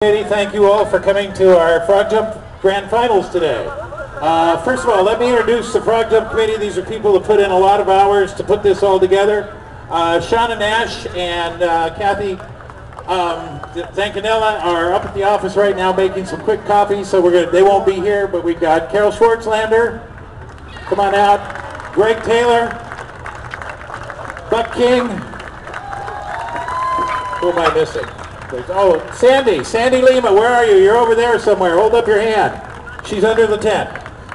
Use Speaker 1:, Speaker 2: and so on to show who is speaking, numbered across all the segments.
Speaker 1: Thank you all for coming to our Frog Jump Grand Finals today. First of all, let me introduce the Frog Jump Committee. These are people who put in a lot of hours to put this all together. Shauna Nash and Kathy Zancanella are up at the office right now making some quick coffee, so they won't be here, but we've got Carol Schwartzlander, come on out, Greg Taylor, Buck King, who am I missing? Oh, Sandy Lima, where are you? You're over there somewhere. Hold up your hand. She's under the tent.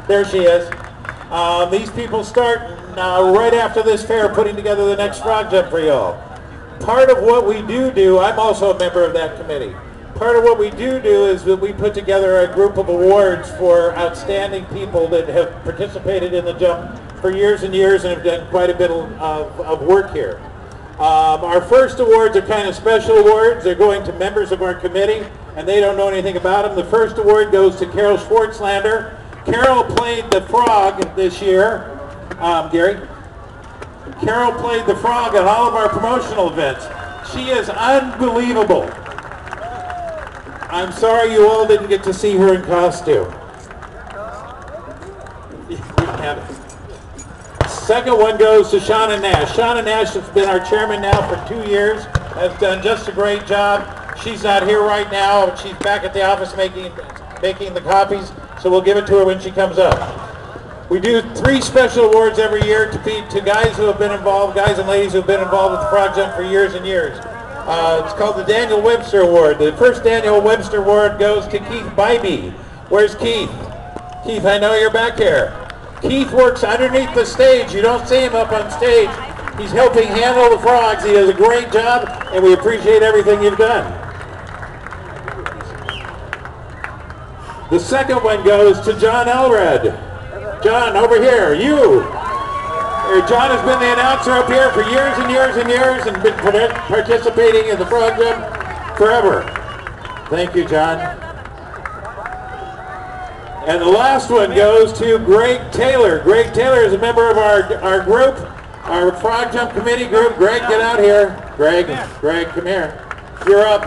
Speaker 1: There she is. These people start right after this fair putting together the next frog jump for y'all. Part of what we do, I'm also a member of that committee. Part of what we do is that we put together a group of awards for outstanding people that have participated in the jump for years and years and have done quite a bit of work here. Our first awards are kind of special awards. They're going to members of our committee, and they don't know anything about them. The first award goes to Carol Schwartzlander. Carol played the frog this year. Gary? Carol played the frog at all of our promotional events. She is unbelievable. I'm sorry you all didn't get to see her in costume. You can have it. Second one goes to Shauna Nash. Shauna Nash has been our chairman now for 2 years, has done just a great job. She's not here right now. She's back at the office making the copies, so we'll give it to her when she comes up. We do 3 special awards every year to guys who have been involved, guys and ladies who have been involved with the frog jump for years and years. It's called the Daniel Webster Award. The first Daniel Webster Award goes to Keith Bybee. Where's Keith? Keith, I know you're back here. Keith works underneath the stage. You don't see him up on stage. He's helping handle the frogs. He does a great job, and we appreciate everything you've done. The second one goes to John Elred. John, over here, you. John has been the announcer up here for years and years and years and been participating in the frog jump forever. Thank you, John. And the last one goes to Greg Taylor. Greg Taylor is a member of our group, our Frog Jump Committee group. Greg, get out here. Greg, come here. You're up.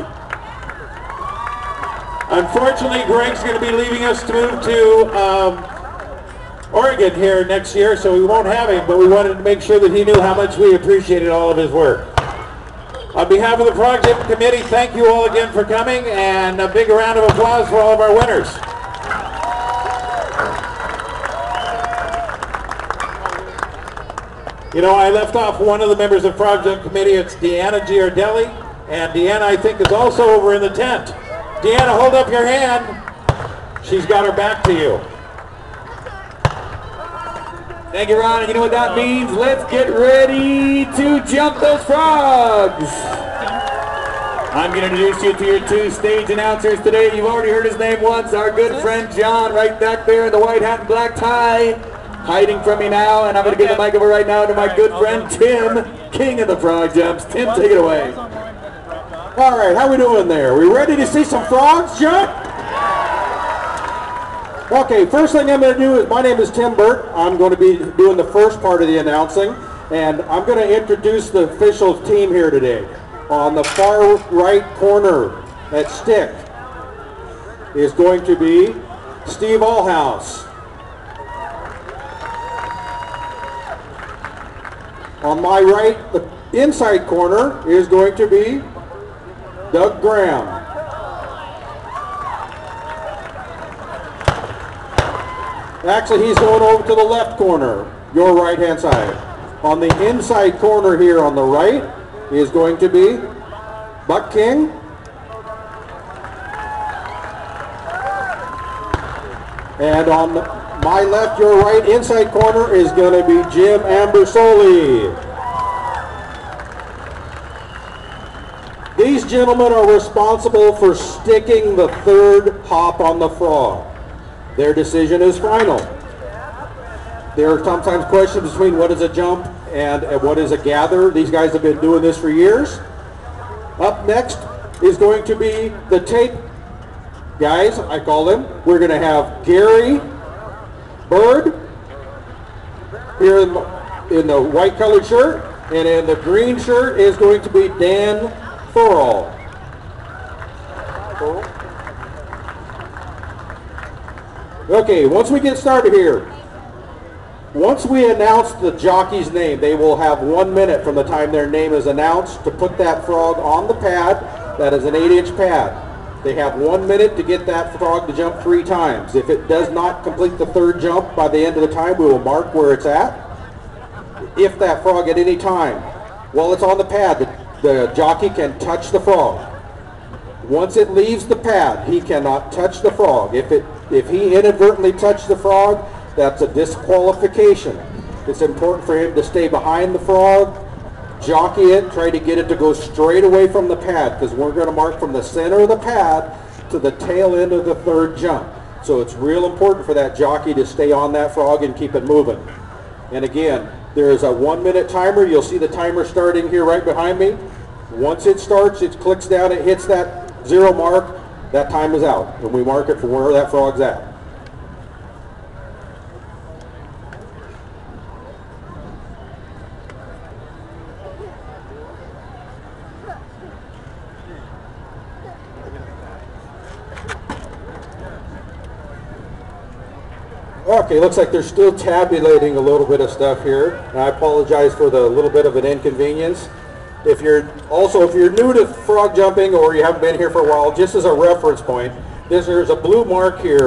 Speaker 1: Unfortunately, Greg's going to be leaving us to move to Oregon here next year, so we won't have him, but we wanted to make sure that he knew how much we appreciated all of his work. On behalf of the Frog Jump Committee, thank you all again for coming, and a big round of applause for all of our winners. You know, I left off one of the members of the Frog Jump Committee. It's Deanna Giardelli, and Deanna, I think, is also over in the tent. Deanna, hold up your hand. She's got her back to you.
Speaker 2: Thank you, Ron. And you know what that means? Let's get ready to jump those frogs. I'm going to introduce you to your 2 stage announcers today. You've already heard his name once. Our good friend John, right back there in the white hat and black tie, hiding from me now. And I'm going to give the mic over right now to my good friend Tim, king of the frog jumps. Tim, take it away.
Speaker 3: All right, how we doing there? We ready to see some frogs jump? Okay, first thing I'm going to do is, my name is Tim Burt. I'm going to be doing the first part of the announcing, and I'm going to introduce the official team here today. On the far right corner at stick is going to be Steve Allhouse. On my right, the inside corner is going to be Doug Graham. Actually, he's going over to the left corner, your right-hand side. On the inside corner here on the right is going to be Buck King. And on my left, your right inside corner is going to be Jim Ambersoli. These gentlemen are responsible for sticking the 3rd hop on the frog. Their decision is final. There are sometimes questions between what is a jump and what is a gather. These guys have been doing this for years. Up next is going to be the tape guys, I call them. We're going to have Gary Bird here in the white colored shirt, and in the green shirt is going to be Dan Thorall. Okay, once we get started here, once we announce the jockey's name, they will have 1 minute from the time their name is announced to put that frog on the pad. That is an 8-inch pad. They have 1 minute to get that frog to jump 3 times. If it does not complete the 3rd jump by the end of the time, we will mark where it's at. If that frog at any time, while it's on the pad, the jockey can touch the frog. Once it leaves the pad, he cannot touch the frog. If he inadvertently touched the frog, that's a disqualification. It's important for him to stay behind the frog, jockey it, try to get it to go straight away from the pad, because we're going to mark from the center of the pad to the tail end of the 3rd jump. So it's real important for that jockey to stay on that frog and keep it moving. And again, there is a 1 minute timer. You'll see the timer starting here right behind me. Once it starts, it clicks down, it hits that 0 mark, that time is out, and we mark it from where that frog's at. Okay, looks like they're still tabulating a little bit of stuff here. And I apologize for the little bit of an inconvenience. If you're new to frog jumping or you haven't been here for a while, just as a reference point, there's a blue mark here